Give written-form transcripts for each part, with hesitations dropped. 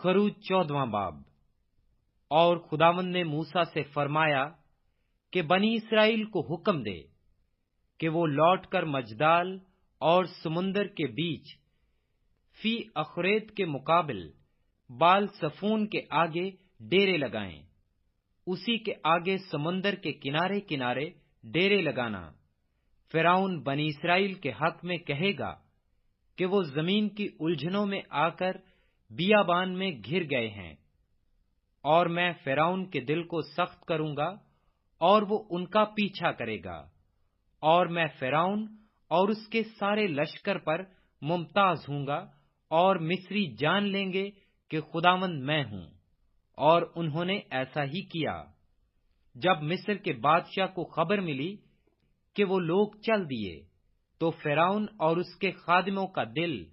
खरूज 14वां बाब। और खुदावंद ने मूसा से फरमाया कि बनी इसराइल को हुक्म दे कि वो लौटकर मजदाल और समुंदर के बीच फी अखरेत के मुकाबिल बाल सफून के आगे डेरे लगाएं। उसी के आगे समुंदर के किनारे किनारे डेरे लगाना। फिरौन बनी इसराइल के हक में कहेगा कि वो जमीन की उलझनों में आकर बियाबान में घिर गए हैं, और मैं फिरौन के दिल को सख्त करूंगा और वो उनका पीछा करेगा, और मैं फिरौन और उसके सारे लश्कर पर मुमताज हूंगा, और मिस्री जान लेंगे कि खुदावंद मैं हूं। और उन्होंने ऐसा ही किया। जब मिस्र के बादशाह को खबर मिली कि वो लोग चल दिए, तो फिरौन और उसके खादिमों का दिल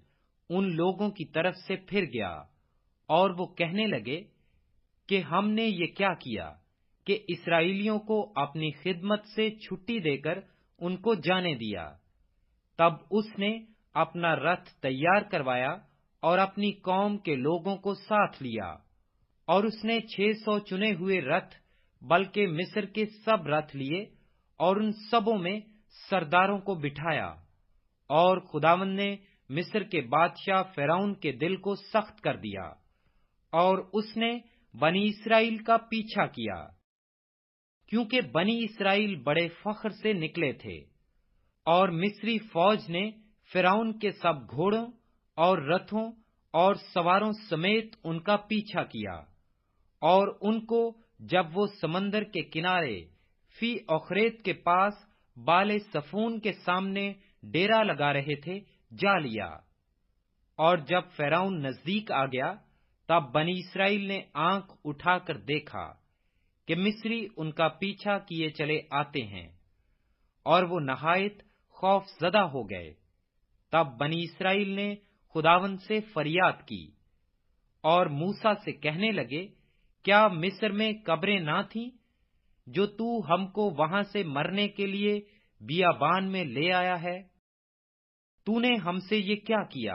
उन लोगों की तरफ से फिर गया, और वो कहने लगे कि हमने ये क्या किया कि इस्राएलियों को अपनी खिदमत से छुट्टी देकर उनको जाने दिया। तब उसने अपना रथ तैयार करवाया और अपनी कौम के लोगों को साथ लिया, और उसने 600 चुने हुए रथ बल्कि मिस्र के सब रथ लिए, और उन सबों में सरदारों को बिठाया। और खुदावंद ने मिस्र के बादशाह फिरौन के दिल को सख्त कर दिया, और उसने बनी इसराइल का पीछा किया, क्योंकि बनी इसराइल बड़े फख्र से निकले थे। और मिस्री फौज ने फिरौन के सब घोड़ों और रथों और सवारों समेत उनका पीछा किया, और उनको जब वो समंदर के किनारे फी अखरेत के पास बाले सफून के सामने डेरा लगा रहे थे, जा लिया। और जब फिरौन नजदीक आ गया, तब बनी इसराइल ने आंख उठाकर देखा कि मिस्री उनका पीछा किए चले आते हैं, और वो नहायत खौफजदा हो गए। तब बनी इसराइल ने खुदावंद से फरियाद की, और मूसा से कहने लगे, क्या मिस्र में कब्रें ना थीं, जो तू हमको वहां से मरने के लिए बियाबान में ले आया है? तूने हमसे ये क्या किया?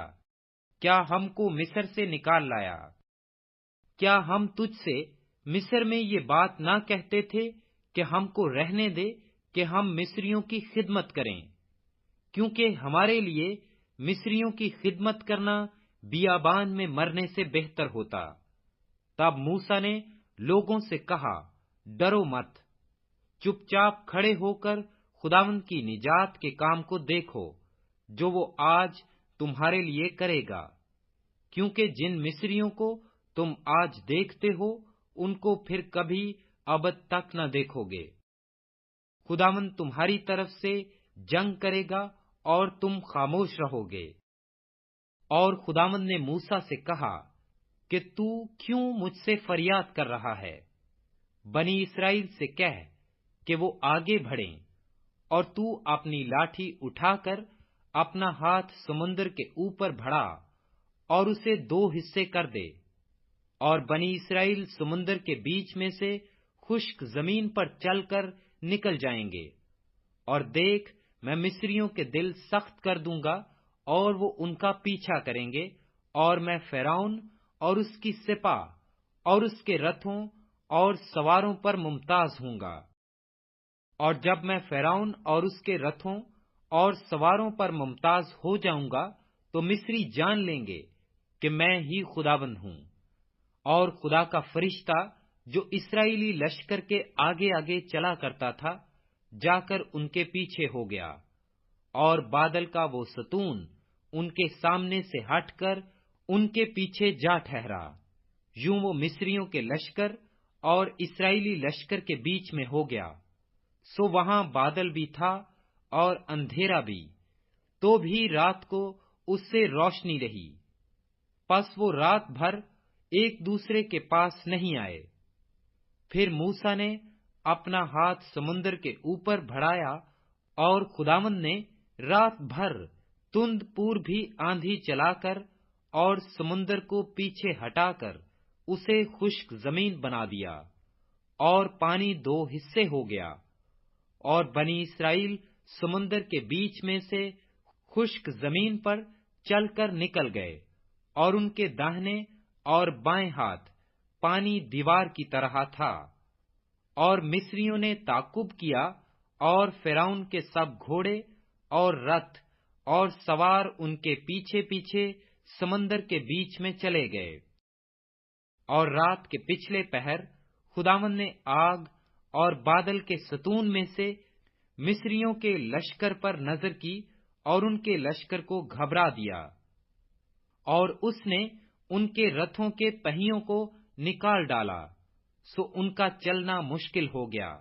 क्या हमको मिस्र से निकाल लाया? क्या हम तुझसे मिस्र में ये बात ना कहते थे कि हमको रहने दे कि हम मिस्रियों की खिदमत करें, क्योंकि हमारे लिए मिस्रियों की खिदमत करना बियाबान में मरने से बेहतर होता। तब मूसा ने लोगों से कहा, डरो मत, चुपचाप खड़े होकर खुदावंद की निजात के काम को देखो, जो वो आज तुम्हारे लिए करेगा, क्योंकि जिन मिस्रियों को तुम आज देखते हो, उनको फिर कभी अबद तक न देखोगे। खुदावंद तुम्हारी तरफ से जंग करेगा और तुम खामोश रहोगे। और खुदावंद ने मूसा से कहा कि तू क्यों मुझसे फरियाद कर रहा है? बनी इसराइल से कह कि वो आगे बढ़ें, और तू अपनी लाठी उठाकर अपना हाथ समुद्र के ऊपर बढ़ा और उसे 2 हिस्से कर दे, और बनी इसराइल समुद्र के बीच में से खुश्क जमीन पर चलकर निकल जाएंगे। और देख, मैं मिस्रियों के दिल सख्त कर दूंगा, और वो उनका पीछा करेंगे, और मैं फिरौन और उसकी सिपाह और उसके रथों और सवारों पर मुमताज हूंगा। और जब मैं फिरौन और उसके रथों और सवारों पर मुमताज हो जाऊंगा, तो मिस्री जान लेंगे कि मैं ही खुदावंद हूं। और खुदा का फरिश्ता जो इस्राएली लश्कर के आगे आगे चला करता था, जाकर उनके पीछे हो गया, और बादल का वो सतून उनके सामने से हटकर उनके पीछे जा ठहरा। यूं वो मिस्रियों के लश्कर और इस्राएली लश्कर के बीच में हो गया। सो वहां बादल भी था और अंधेरा भी, तो भी रात को उससे रोशनी रही। पस वो रात भर एक दूसरे के पास नहीं आए। फिर मूसा ने अपना हाथ समुद्र के ऊपर बढ़ाया, और खुदावंद ने रात भर तुंद पूर्व भी आंधी चलाकर और समुद्र को पीछे हटाकर उसे खुश्क जमीन बना दिया, और पानी 2 हिस्से हो गया। और बनी इसराइल समुद्र के बीच में से खुश्क जमीन पर चलकर निकल गए, और उनके दाहिने اور بائیں ہاتھ پانی دیوار کی طرح تھا، اور مصریوں نے تعقب کیا، اور فرعون کے سب گھوڑے اور رتھ اور سوار ان کے پیچھے پیچھے سمندر کے بیچ میں چلے گئے۔ اور رات کے پچھلے پہر خداوند نے آگ اور بادل کے ستون میں سے مصریوں کے لشکر پر نظر کی اور ان کے لشکر کو گھبرا دیا، اور اس نے ان کے رتھوں کے پہیوں کو نکال ڈالا، سو ان کا چلنا مشکل ہو گیا۔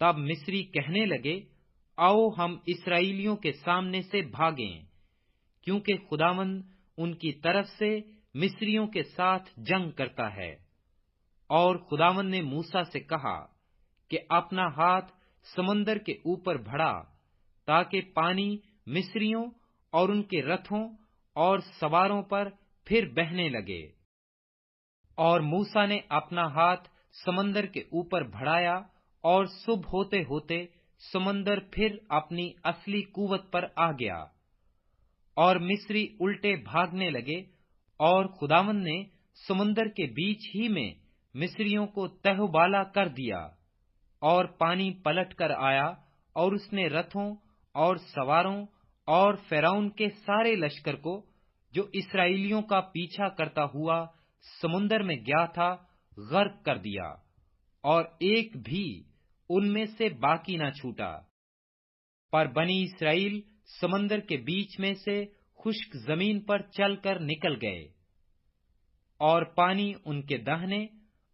تب مصری کہنے لگے، آؤ ہم اسرائیلیوں کے سامنے سے بھاگیں، کیونکہ خداوند ان کی طرف سے مصریوں کے ساتھ جنگ کرتا ہے۔ اور خداوند نے موسیٰ سے کہا کہ اپنا ہاتھ سمندر کے اوپر بڑھا، تاکہ پانی مصریوں اور ان کے رتھوں اور سواروں پر پھر بہنے لگے۔ اور موسیٰ نے اپنا ہاتھ سمندر کے اوپر بڑھایا، اور صبح ہوتے ہوتے سمندر پھر اپنی اصلی قوت پر آ گیا، اور مصری الٹے بھاگنے لگے، اور خداوند نے سمندر کے بیچ ہی میں مصریوں کو تہوبالا کر دیا، اور پانی پلٹ کر آیا، اور اس نے رتھوں اور سواروں اور فرعون کے سارے لشکر کو، جو اسرائیلیوں کا پیچھا کرتا ہوا سمندر میں گیا تھا، غرق کر دیا، اور ایک بھی ان میں سے باقی نہ چھوٹا۔ پر بنی اسرائیل سمندر کے بیچ میں سے خشک زمین پر چل کر نکل گئے، اور پانی ان کے داہنے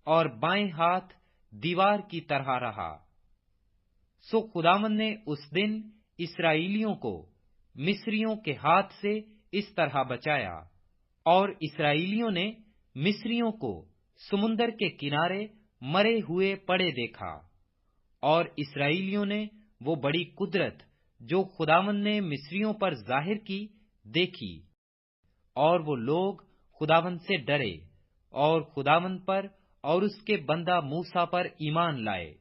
اور بائیں ہاتھ دیوار کی طرح رہا۔ سو خداوند نے اس دن اسرائیلیوں کو مصریوں کے ہاتھ سے اس طرح بچایا، اور اسرائیلیوں نے مصریوں کو سمندر کے کنارے مرے ہوئے پڑے دیکھا، اور اسرائیلیوں نے وہ بڑی قدرت جو خداوند نے مصریوں پر ظاہر کی دیکھی، اور وہ لوگ خداوند سے ڈرے، اور خداوند پر اور اس کے بندہ موسیٰ پر ایمان لائے۔